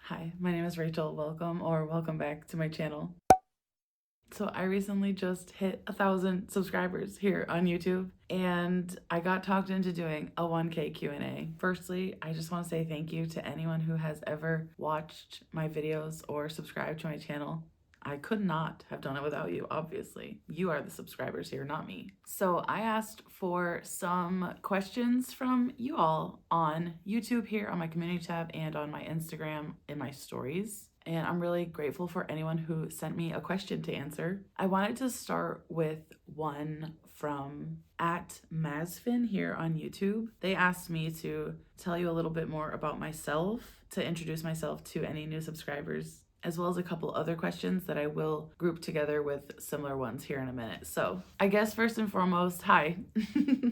Hi, my name is Rachel. Welcome back to my channel. So I recently just hit 1,000 subscribers here on YouTube, and I got talked into doing a 1K Q&A. Firstly, I just want to say thank you to anyone who has ever watched my videos or subscribed to my channel. I could not have done it without you, obviously. You are the subscribers here, not me. So I asked for some questions from you all on YouTube here on my community tab and on my Instagram in my stories. And I'm really grateful for anyone who sent me a question to answer. I wanted to start with one from @Mazfin here on YouTube. They asked me to tell you a little bit more about myself, to introduce myself to any new subscribers, as well as a couple other questions that I will group together with similar ones here in a minute. So I guess first and foremost, hi,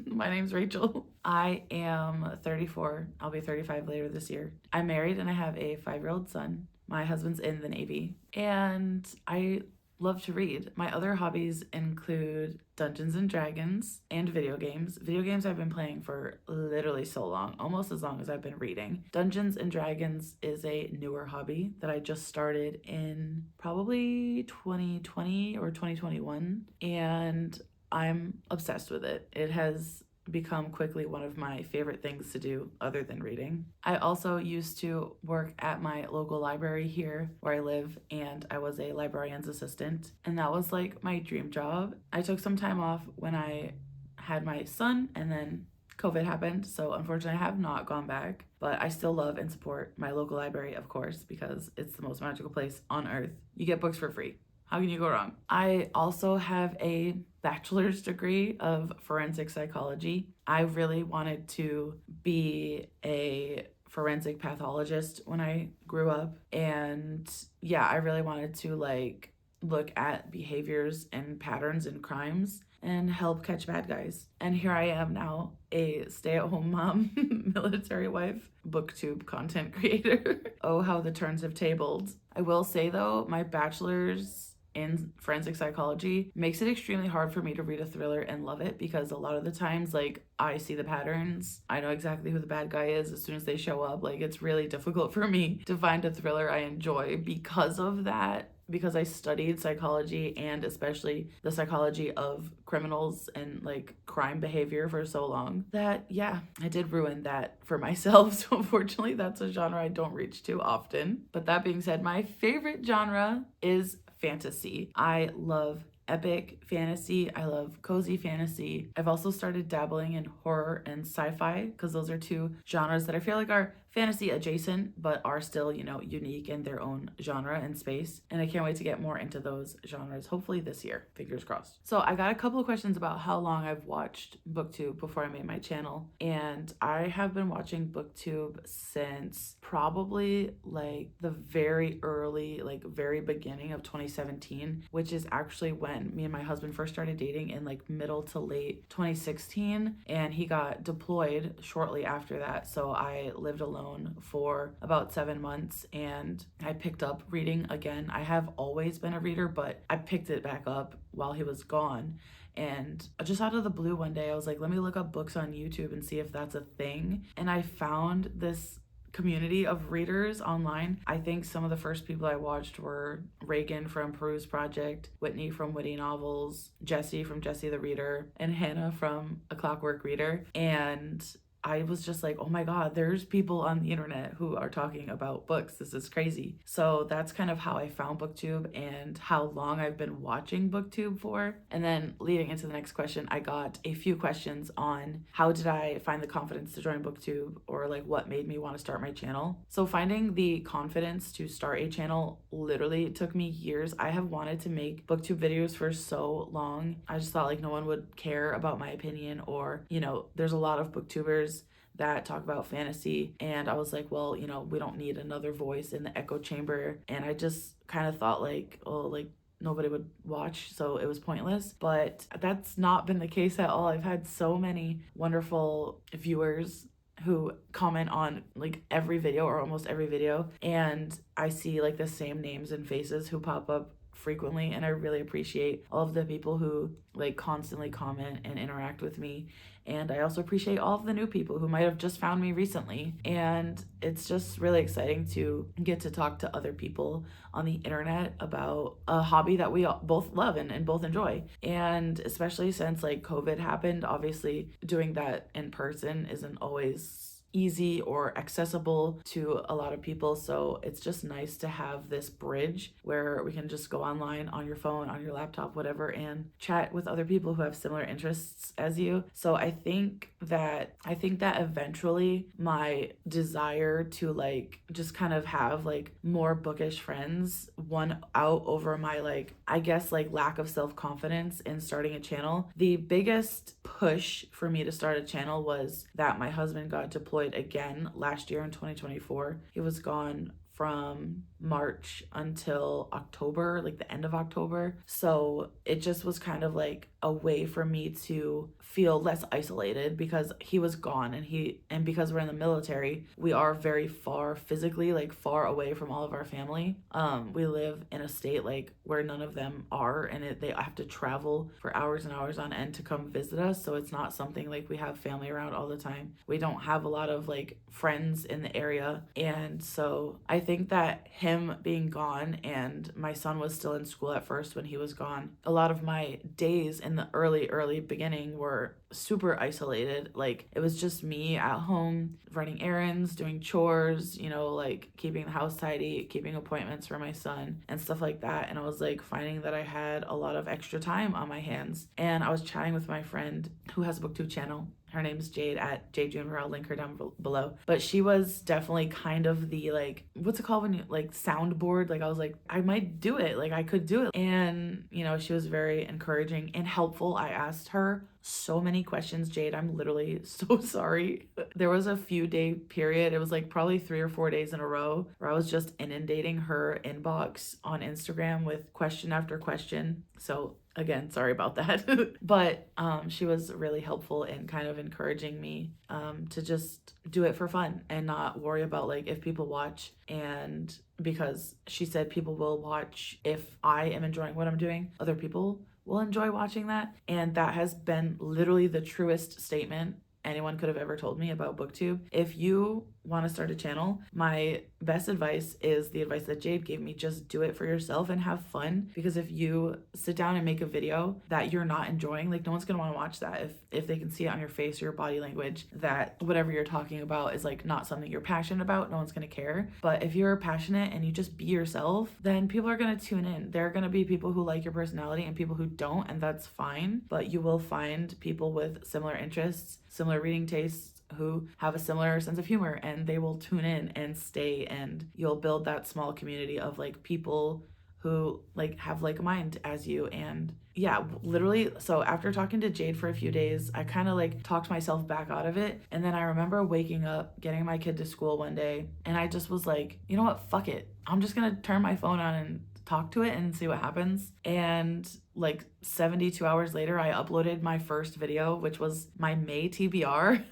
my name's Rachel. I am 34. I'll be 35 later this year. I'm married and I have a 5-year-old son. My husband's in the Navy, and I love to read. My other hobbies include Dungeons and Dragons and video games. Video games I've been playing for literally so long, almost as long as I've been reading. Dungeons and Dragons is a newer hobby that I just started in probably 2020 or 2021, and I'm obsessed with it. It has become quickly one of my favorite things to do other than reading. I also used to work at my local library here where I live, and I was a librarian's assistant, and that was like my dream job. I took some time off when I had my son, and then COVID happened, so unfortunately I have not gone back, but I still love and support my local library, of course, because it's the most magical place on earth. You get books for free. How can you go wrong? I also have a bachelor's degree of forensic psychology. I really wanted to be a forensic pathologist when I grew up. And yeah, I really wanted to look at behaviors and patterns in crimes and help catch bad guys. And here I am now, a stay-at-home mom, military wife, booktube content creator. Oh, how the turns have tabled. I will say though, my bachelor's in forensic psychology makes it extremely hard for me to read a thriller and love it, because a lot of the times I see the patterns, I know exactly who the bad guy is as soon as they show up. It's really difficult for me to find a thriller I enjoy because of that, because I studied psychology and especially the psychology of criminals and crime behavior for so long that yeah, I did ruin that for myself. So unfortunately that's a genre I don't reach too often. But that being said, my favorite genre is fantasy. I love epic fantasy. I love cozy fantasy. I've also started dabbling in horror and sci-fi because those are two genres that I feel like are fantasy adjacent but are still, unique in their own genre and space. And I can't wait to get more into those genres, hopefully this year, fingers crossed. So I got a couple of questions about how long I've watched Booktube before I made my channel. And I have been watching Booktube since probably the very early, very beginning of 2017, which is actually when me and my husband first started dating in middle to late 2016. And he got deployed shortly after that. So I lived alone for about 7 months, and I picked up reading again. I have always been a reader, but I picked it back up while he was gone. And just out of the blue one day, I was like, let me look up books on YouTube and see if that's a thing. And I found this community of readers online. I think some of the first people I watched were Raegan from Peruse Project, Whitney from Witty Novels, Jessie from Jessie the Reader, and Hannah from A Clockwork Reader. And I was just like, oh my God, there's people on the internet who are talking about books. This is crazy. So that's kind of how I found Booktube and how long I've been watching Booktube for. And then leading into the next question, I got a few questions on how did I find the confidence to join Booktube, or what made me want to start my channel. So finding the confidence to start a channel literally took me years. I have wanted to make Booktube videos for so long. I just thought no one would care about my opinion, or, there's a lot of Booktubers that talk about fantasy, and I was like, well, we don't need another voice in the echo chamber. And I just kind of thought nobody would watch, so it was pointless. But that's not been the case at all. I've had so many wonderful viewers who comment on every video or almost every video, and I see the same names and faces who pop up frequently, and I really appreciate all of the people who like constantly comment and interact with me. And I also appreciate all of the new people who might have just found me recently. And it's just really exciting to get to talk to other people on the internet about a hobby that we both love and both enjoy. And especially since like COVID happened, obviously doing that in person isn't always easy or accessible to a lot of people. So it's just nice to have this bridge where we can just go online on your phone, on your laptop, whatever, and chat with other people who have similar interests as you. So I think that eventually my desire to like just kind of have like more bookish friends won out over my like, I guess, like lack of self-confidence in starting a channel. The biggest push for me to start a channel was that my husband got deployed again last year in 2024. He was gone from March until October, like the end of October. So it just was kind of like a way for me to feel less isolated because he was gone, and because we're in the military, we are very far physically, like far away from all of our family. We live in a state like where none of them are, and they have to travel for hours and hours on end to come visit us. So it's not something like we have family around all the time. We don't have a lot of like friends in the area. And so I think that him being gone, and my son was still in school at first when he was gone, a lot of my days in the early beginning were super isolated. Like it was just me at home running errands, doing chores, you know, like keeping the house tidy, keeping appointments for my son and stuff like that. And I was like finding that I had a lot of extra time on my hands. And I was chatting with my friend who has a booktube channel. Her name's Jade at Jade Junior. I'll link her down below. But she was definitely kind of the like, what's it called when you like soundboard? Like I was like, I might do it. Like I could do it. And, you know, she was very encouraging and helpful. I asked her so many questions. Jade, I'm literally so sorry. There was a few day period. It was like probably 3 or 4 days in a row where I was just inundating her inbox on Instagram with question after question. So again, sorry about that. But she was really helpful in kind of encouraging me to just do it for fun and not worry about like if people watch. And because she said people will watch if I am enjoying what I'm doing, other people will enjoy watching that. And that has been literally the truest statement anyone could have ever told me about booktube. If you want to start a channel, my best advice is the advice that Jade gave me. Just do it for yourself and have fun, because if you sit down and make a video that you're not enjoying, like no one's gonna want to watch that. If they can see it on your face or your body language that whatever you're talking about is like not something you're passionate about, no one's gonna care. But if you're passionate and you just be yourself, then people are gonna tune in. There are gonna be people who like your personality and people who don't, and that's fine. But you will find people with similar interests, similar reading tastes, who have a similar sense of humor, and they will tune in and stay, and you'll build that small community of like people who like have like a mind as you. And yeah, literally, so after talking to Jade for a few days, I kind of like talked myself back out of it. And then I remember waking up, getting my kid to school one day, and I just was like, you know what, fuck it, I'm just gonna turn my phone on and talk to it and see what happens. And like 72 hours later, I uploaded my first video, which was my May TBR.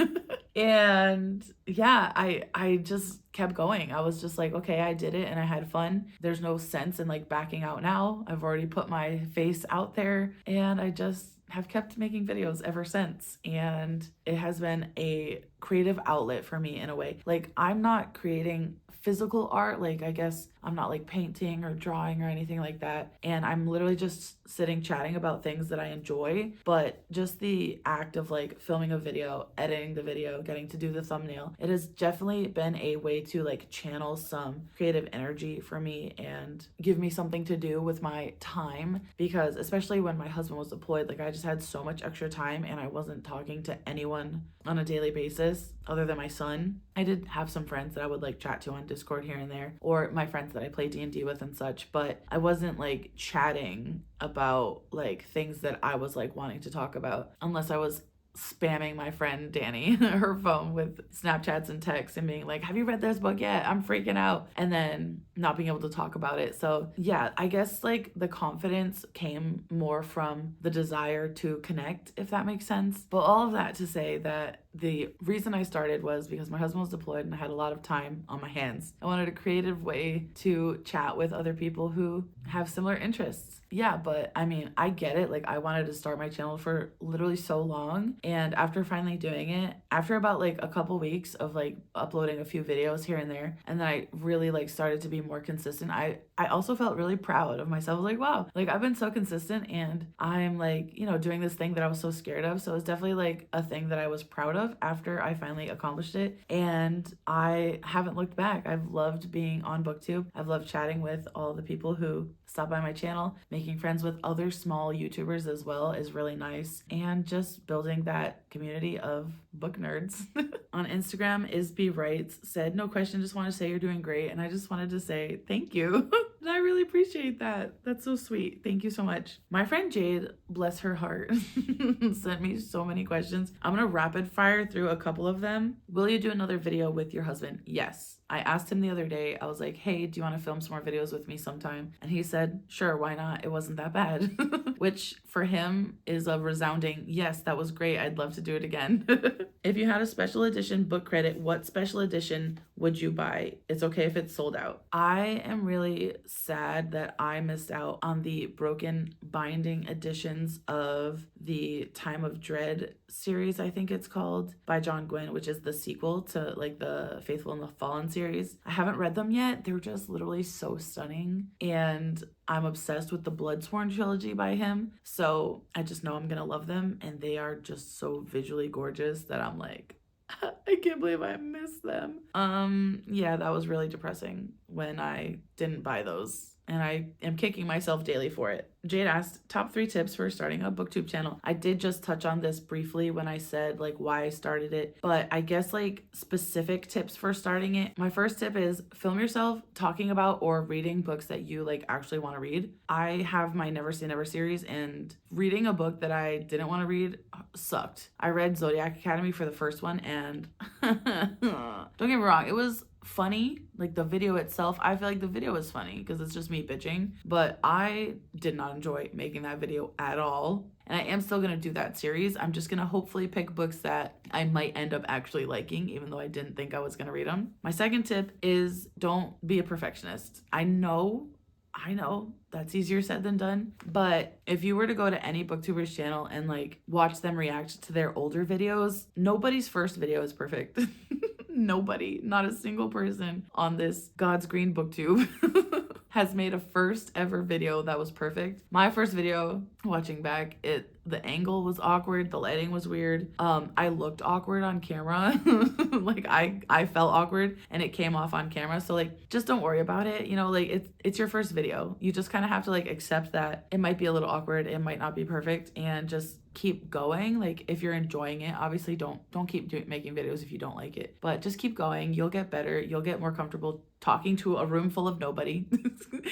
And yeah, I just kept going. I was just like, okay, I did it and I had fun. There's no sense in like backing out now. I've already put my face out there, and I just have kept making videos ever since. And it has been a creative outlet for me in a way. Like I'm not creating physical art, like I guess I'm not like painting or drawing or anything like that, and I'm literally just sitting chatting about things that I enjoy. But just the act of like filming a video, editing the video, getting to do the thumbnail, it has definitely been a way to like channel some creative energy for me and give me something to do with my time. Because especially when my husband was deployed, like I just had so much extra time and I wasn't talking to anyone on a daily basis other than my son. I did have some friends that I would like chat to on Discord here and there, or my friends that I play D&D with and such, but I wasn't like chatting about like things that I was like wanting to talk about, unless I was spamming my friend Danny her phone with Snapchats and texts and being like, have you read this book yet? I'm freaking out, and then not being able to talk about it. So yeah, I guess like the confidence came more from the desire to connect, if that makes sense. But all of that to say that the reason I started was because my husband was deployed and I had a lot of time on my hands. I wanted a creative way to chat with other people who have similar interests. Yeah, but I mean, I get it. Like, I wanted to start my channel for literally so long. And after finally doing it, after about like a couple weeks of like uploading a few videos here and there, and then I really like started to be more consistent, I also felt really proud of myself. Like, wow, like I've been so consistent and I'm like, you know, doing this thing that I was so scared of. So it's definitely like a thing that I was proud of after I finally accomplished it. And I haven't looked back. I've loved being on BookTube. I've loved chatting with all the people who stop by my channel. Making friends with other small YouTubers as well is really nice. And just building that community of book nerds. On Instagram, Isby Writes said, "No question, just want to say you're doing great." And I just wanted to say thank you. And I really appreciate that. That's so sweet. Thank you so much. My friend Jade, bless her heart, sent me so many questions. I'm gonna rapid fire through a couple of them. Will you do another video with your husband? Yes. I asked him the other day, I was like, hey, do you want to film some more videos with me sometime? And he said, sure, why not? It wasn't that bad. Which for him is a resounding, yes, that was great. I'd love to do it again. If you had a special edition book credit, what special edition would you buy? It's okay if it's sold out. I am really sad that I missed out on the broken binding editions of the Time of Dread series, I think it's called, by John Gwynne, which is the sequel to like the Faithful and the Fallen series. I haven't read them yet. They're just literally so stunning. And I'm obsessed with the Bloodsworn trilogy by him. So I just know I'm gonna love them. And they are just so visually gorgeous that I'm like, I can't believe I missed them. Yeah, that was really depressing when I didn't buy those. And I am kicking myself daily for it. Jade asked, top 3 tips for starting a booktube channel. I did just touch on this briefly when I said like why I started it, but I guess like specific tips for starting it. My first tip is film yourself talking about or reading books that you like actually want to read. I have my Never Say Never series, and reading a book that I didn't want to read sucked. I read Zodiac Academy for the first one, and don't get me wrong, it was funny. Like the video itself, I feel like the video was funny because it's just me bitching, but I did not enjoy making that video at all. And I am still gonna do that series. I'm just gonna hopefully pick books that I might end up actually liking, even though I didn't think I was gonna read them. My second tip is don't be a perfectionist. I know that's easier said than done, but if you were to go to any booktuber's channel and like watch them react to their older videos, nobody's first video is perfect. Nobody, not a single person on this God's green booktube has made a first ever video that was perfect. My first video, watching back, the angle was awkward, the lighting was weird. I looked awkward on camera. Like I felt awkward and it came off on camera. So like just don't worry about it. You know, like it's your first video. You just kind of have to like accept that it might be a little awkward, it might not be perfect, and just keep going. Like if you're enjoying it, obviously don't keep making videos if you don't like it, but just keep going. You'll get better, you'll get more comfortable talking to a room full of nobody.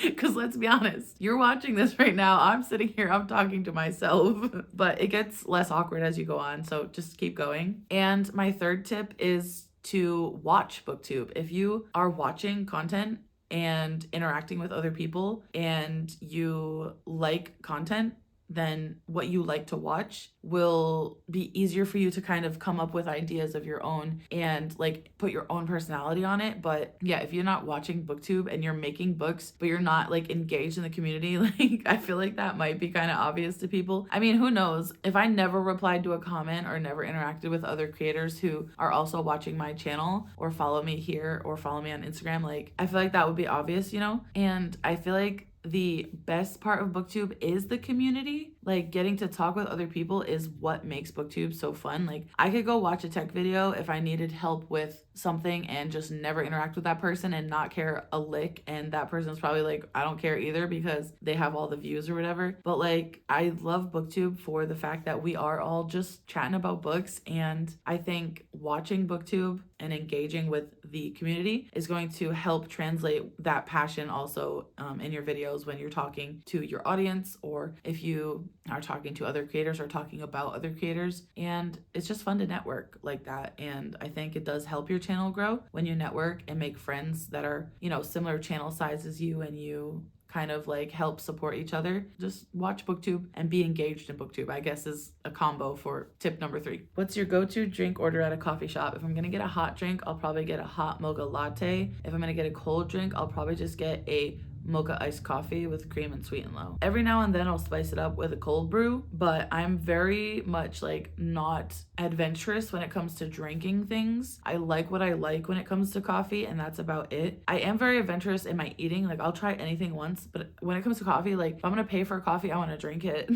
Because let's be honest, you're watching this right now, I'm sitting here, I'm talking to myself. But it gets less awkward as you go on, so just keep going. And my third tip is to watch booktube. If you are watching content and interacting with other people and you like content, then what you like to watch will be easier for you to kind of come up with ideas of your own and like put your own personality on it. But yeah, if you're not watching booktube and you're making books but you're not like engaged in the community, like I feel like that might be kind of obvious to people. I mean, who knows, if I never replied to a comment or never interacted with other creators who are also watching my channel or follow me here or follow me on Instagram, like I feel like that would be obvious, you know. And I feel like the best part of booktube is the community. Like getting to talk with other people is what makes booktube so fun. Like I could go watch a tech video if I needed help with something and just never interact with that person and not care a lick, and that person's probably like, I don't care either because they have all the views or whatever. But like I love booktube for the fact that we are all just chatting about books, and I think watching booktube and engaging with the community is going to help translate that passion also in your videos when you're talking to your audience, or if you are talking to other creators or talking about other creators. And it's just fun to network like that. And I think it does help your channel grow when you network and make friends that are, you know, similar channel size as you, and you kind of like help support each other, just watch Booktube and be engaged in Booktube, I guess is a combo for tip number 3. What's your go-to drink order at a coffee shop? If I'm gonna get a hot drink, I'll probably get a hot mocha latte. If I'm gonna get a cold drink, I'll probably just get a mocha iced coffee with cream and sweet and low. Every now and then I'll spice it up with a cold brew, but I'm very much like not adventurous when it comes to drinking things. I like what I like when it comes to coffee, and that's about it. I am very adventurous in my eating. Like, I'll try anything once, but when it comes to coffee, like if I'm gonna pay for a coffee, I want to drink it.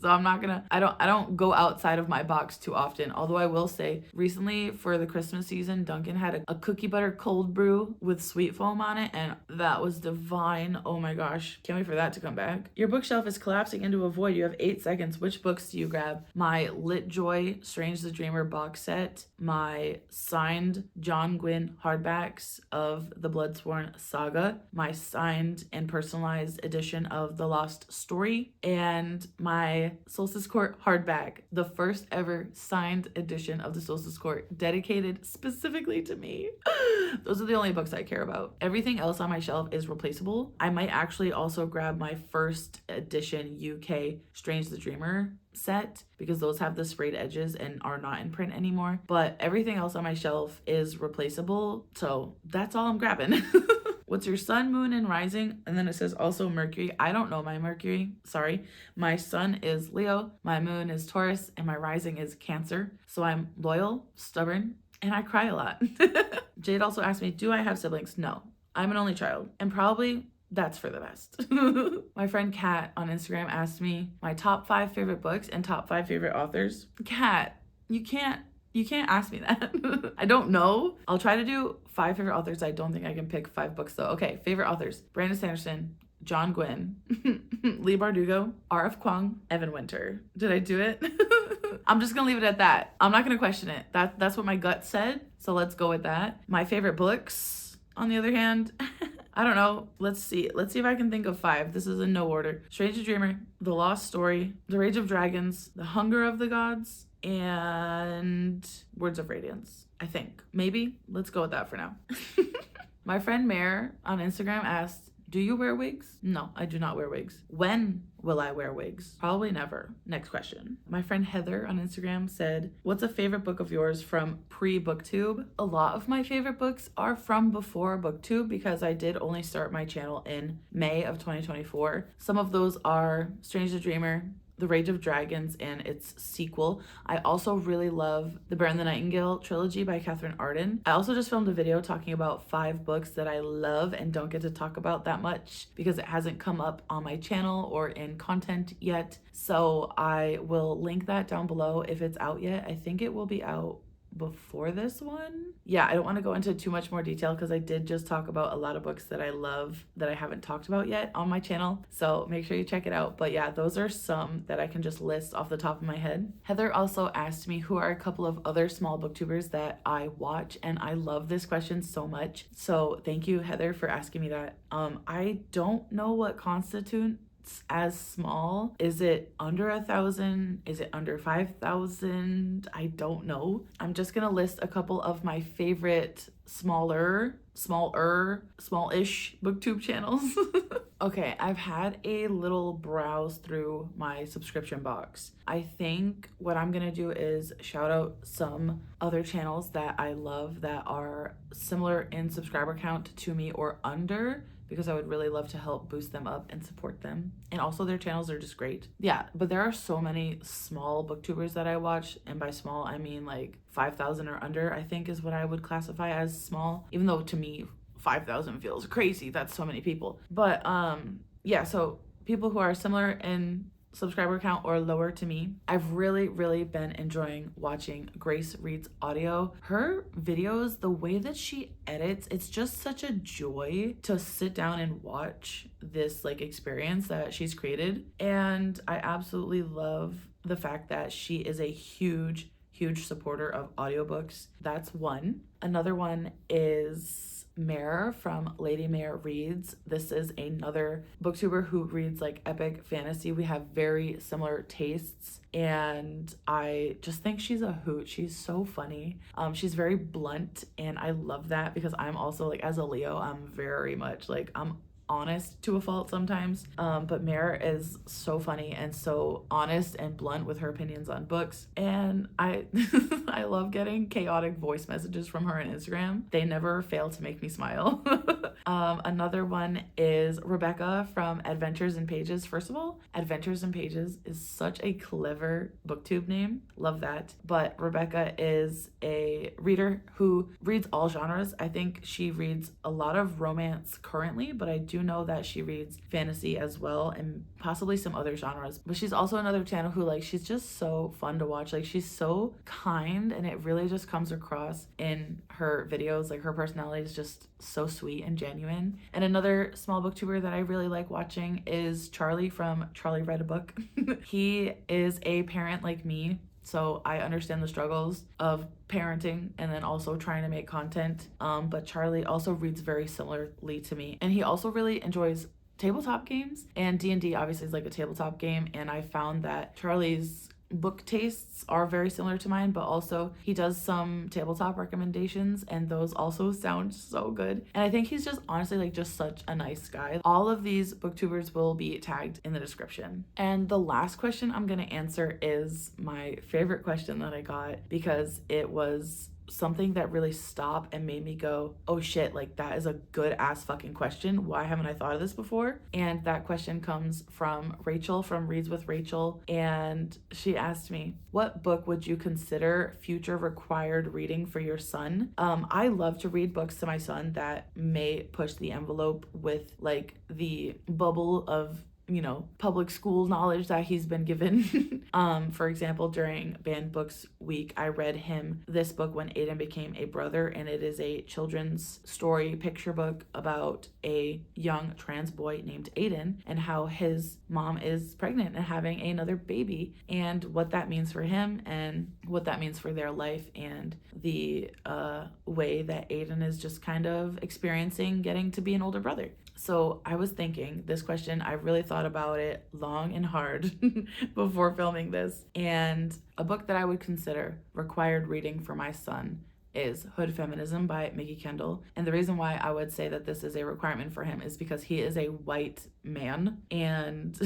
So I don't go outside of my box too often. Although I will say recently for the Christmas season, Dunkin' had a cookie butter cold brew with sweet foam on it, and that was divine. Oh my gosh, can't wait for that to come back. Your bookshelf is collapsing into a void. You have 8 seconds. Which books do you grab? My Lit Joy Strange the Dreamer box set, my signed John Gwynne hardbacks of the Bloodsworn Saga, my signed and personalized edition of The Lost Story, and my Solstice Court hardback, the first ever signed edition of the Solstice Court, dedicated specifically to me. Those are the only books I care about. Everything else on my shelf is replaceable. I might actually also grab my first edition UK Strange the Dreamer set because those have the sprayed edges and are not in print anymore. But everything else on my shelf is replaceable. So that's all I'm grabbing. What's your sun, moon, and rising? And then it says also Mercury. I don't know my Mercury. Sorry. My sun is Leo, my moon is Taurus, and my rising is Cancer. So I'm loyal, stubborn, and I cry a lot. Jade also asked me, do I have siblings? No. I'm an only child, and probably that's for the best. My friend Kat on Instagram asked me my top 5 favorite books and top 5 favorite authors. Kat, you can't ask me that. I don't know. I'll try to do 5 favorite authors. I don't think I can pick 5 books though. Okay, favorite authors: Brandon Sanderson, John Gwynne, Lee Bardugo, R.F. Kuang, Evan Winter. Did I do it? I'm just gonna leave it at that. I'm not gonna question it. That's what my gut said, so let's go with that. My favorite books, on the other hand, I don't know. Let's see if I can think of 5. This is in no order. Strange the Dreamer, The Lost Story, The Rage of Dragons, The Hunger of the Gods, and Words of Radiance, I think. Maybe. Let's go with that for now. My friend Mair on Instagram asked, do you wear wigs? No, I do not wear wigs. When will I wear wigs? Probably never. Next question. My friend Heather on Instagram said, what's a favorite book of yours from pre-Booktube? A lot of my favorite books are from before Booktube because I did only start my channel in May of 2024. Some of those are Strange the Dreamer, The Rage of Dragons and its sequel. I also really love the Bear and the Nightingale trilogy by Catherine Arden. I also just filmed a video talking about 5 books that I love and don't get to talk about that much because it hasn't come up on my channel or in content yet. So I will link that down below if it's out yet. I think it will be out before this one. Yeah, I don't want to go into too much more detail because I did just talk about a lot of books that I love that I haven't talked about yet on my channel, so make sure you check it out. But yeah, those are some that I can just list off the top of my head. Heather also asked me who are a couple of other small booktubers that I watch, and I love this question so much, so thank you, Heather, for asking me that. I don't know what constitutes as small. Is it under 1,000? Is it under 5,000? I don't know. I'm just gonna list a couple of my favorite smallish booktube channels. Okay, I've had a little browse through my subscription box. I think what I'm gonna do is shout out some other channels that I love that are similar in subscriber count to me or under, because I would really love to help boost them up and support them. And also their channels are just great. Yeah, but there are so many small booktubers that I watch, and by small I mean like 5,000 or under, I think is what I would classify as small, even though to me 5,000 feels crazy. That's so many people. But yeah, so people who are similar in subscriber count or lower to me. I've really been enjoying watching Grace Reads Audio. Her videos, the way that she edits, it's just such a joy to sit down and watch this like experience that she's created. And I absolutely love the fact that she is a huge supporter of audiobooks. That's one. Another one is Mair from Lady Mair Reads. This is another booktuber who reads like epic fantasy. We have very similar tastes, and I just think she's a hoot. She's so funny. She's very blunt, and I love that because I'm also like, as a Leo, I'm very much like, I'm honest to a fault sometimes. But Mair is so funny and so honest and blunt with her opinions on books. And I I love getting chaotic voice messages from her on Instagram. They never fail to make me smile. Another one is Rebekah from Adventures in Pages. First of all, Adventures in Pages is such a clever booktube name. Love that. But Rebekah is a reader who reads all genres. I think she reads a lot of romance currently, but I do know that she reads fantasy as well and possibly some other genres. But she's also another channel who, like, she's just so fun to watch. Like, she's so kind and it really just comes across in her videos. Like, her personality is just so sweet and genuine. And another small booktuber that I really like watching is Charlie from Charlie Read a Book. He is a parent like me, so I understand the struggles of parenting and then also trying to make content. But Charlie also reads very similarly to me, and he also really enjoys tabletop games, and D&D obviously is like a tabletop game, and I found that Charlie's book tastes are very similar to mine, but also he does some tabletop recommendations and those also sound so good. And I think he's just honestly like just such a nice guy. All of these booktubers will be tagged in the description. And the last question I'm gonna answer is my favorite question that I got, because it was something that really stopped and made me go, oh shit, like that is a good ass fucking question. Why haven't I thought of this before? And that question comes from Rachel from Reads with Rachel. And she asked me, what book would you consider future required reading for your son? I love to read books to my son that may push the envelope with like the bubble of, you know, public school knowledge that he's been given. For example, during Banned Books Week, I read him this book, When Aiden Became a Brother, and it is a children's story picture book about a young trans boy named Aiden and how his mom is pregnant and having another baby, and what that means for him and what that means for their life, and the way that Aiden is just kind of experiencing getting to be an older brother. So I was thinking this question, I really thought about it long and hard before filming this. And a book that I would consider required reading for my son is Hood Feminism by Mickey Kendall. And the reason why I would say that this is a requirement for him is because he is a white man, and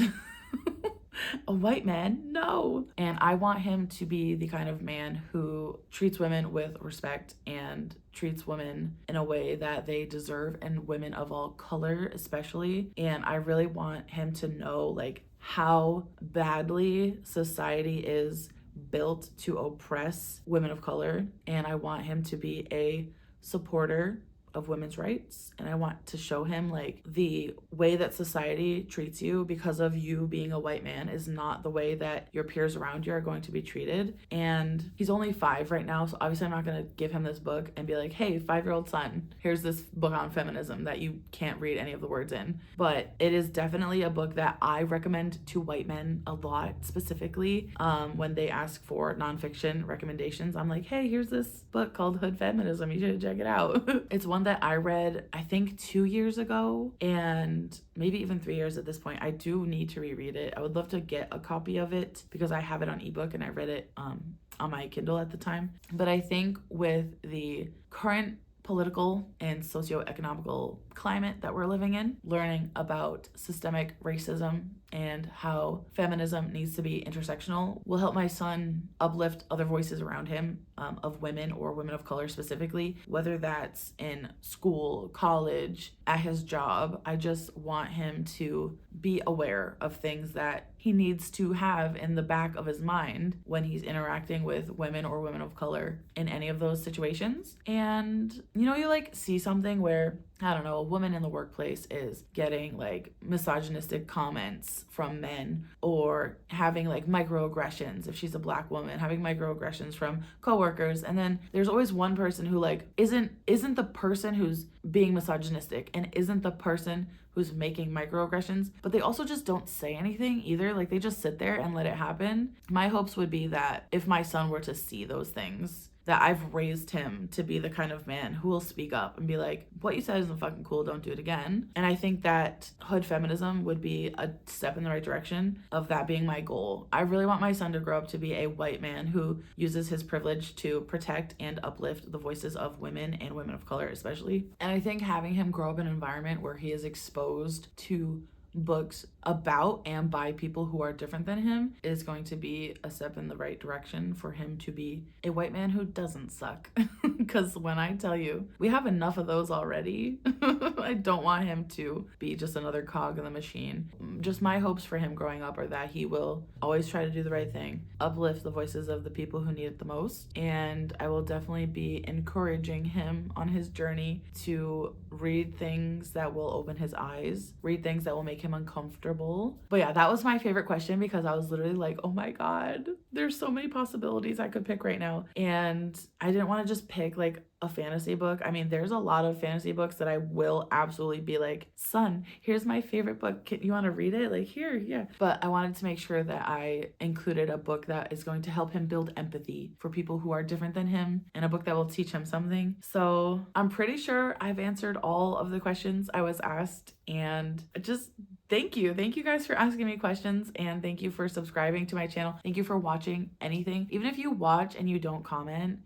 a white man? No. And I want him to be the kind of man who treats women with respect and treats women in a way that they deserve, and women of all color especially. And I really want him to know like how badly society is built to oppress women of color. And I want him to be a supporter of women's rights, and I want to show him like the way that society treats you because of you being a white man is not the way that your peers around you are going to be treated. And he's only 5 right now, so obviously I'm not going to give him this book and be like, hey, 5-year-old son, here's this book on feminism that you can't read any of the words in. But it is definitely a book that I recommend to white men a lot, specifically when they ask for nonfiction recommendations. I'm like, hey, here's this book called Hood Feminism, you should check it out. It's one that I read, I think 2 years ago, and maybe even 3 years at this point. I do need to reread it. I would love to get a copy of it because I have it on ebook and I read it on my Kindle at the time. But I think with the current political and socioeconomical climate that we're living in, learning about systemic racism and how feminism needs to be intersectional will help my son uplift other voices around him, of women or women of color specifically, whether that's in school, college, at his job. I just want him to be aware of things that he needs to have in the back of his mind when he's interacting with women or women of color in any of those situations. And you know, you like see something where, I don't know, a woman in the workplace is getting like misogynistic comments from men, or having like microaggressions if she's a black woman, having microaggressions from coworkers, and then there's always one person who like isn't the person who's being misogynistic and isn't the person who's making microaggressions, but they also just don't say anything either. Like they just sit there and let it happen. My hopes would be that if my son were to see those things, that I've raised him to be the kind of man who will speak up and be like, what you said isn't fucking cool, don't do it again. And I think that hood feminism would be a step in the right direction of that being my goal. I really want my son to grow up to be a white man who uses his privilege to protect and uplift the voices of women and women of color especially. And I think having him grow up in an environment where he is exposed to books about and by people who are different than him is going to be a step in the right direction for him to be a white man who doesn't suck. Because when I tell you, we have enough of those already. I don't want him to be just another cog in the machine. Just my hopes for him growing up are that he will always try to do the right thing, uplift the voices of the people who need it the most, and I will definitely be encouraging him on his journey to read things that will open his eyes, read things that will make him uncomfortable. But yeah, that was my favorite question because I was literally like, oh my god, there's so many possibilities I could pick right now, and I didn't want to just pick like a fantasy book. I mean, there's a lot of fantasy books that I will absolutely be like, son, here's my favorite book, you want to read it? Like, here, yeah. But I wanted to make sure that I included a book that is going to help him build empathy for people who are different than him, and a book that will teach him something. So I'm pretty sure I've answered all of the questions I was asked, and just thank you guys for asking me questions, and thank you for subscribing to my channel. Thank you for watching anything. Even if you watch and you don't comment,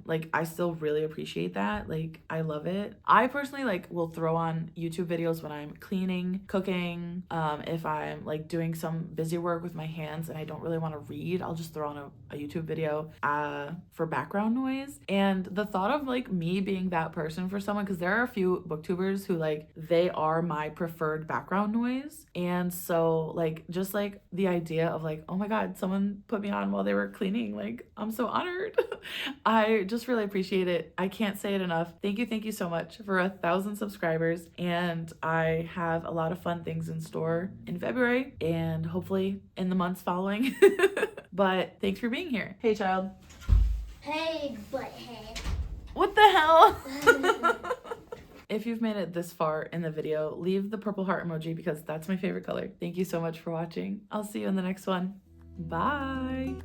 like, I still really appreciate that. Like, I love it. I personally like will throw on YouTube videos when I'm cleaning, cooking, if I'm like doing some busy work with my hands and I don't really want to read, I'll just throw on a YouTube video for background noise. And the thought of like me being that person for someone, because there are a few booktubers who like they are my preferred background noise, and so like just like the idea of like, oh my god, someone put me on while they were cleaning, like I'm so honored. I just really appreciate it. I can't say it enough. Thank you so much for 1,000 subscribers, and I have a lot of fun things in store in February and hopefully in the months following. But thanks for being here. Hey child. Hey butthead. What the hell? If you've made it this far in the video, leave the purple heart emoji because that's my favorite color. Thank you so much for watching. I'll see you in the next one. Bye.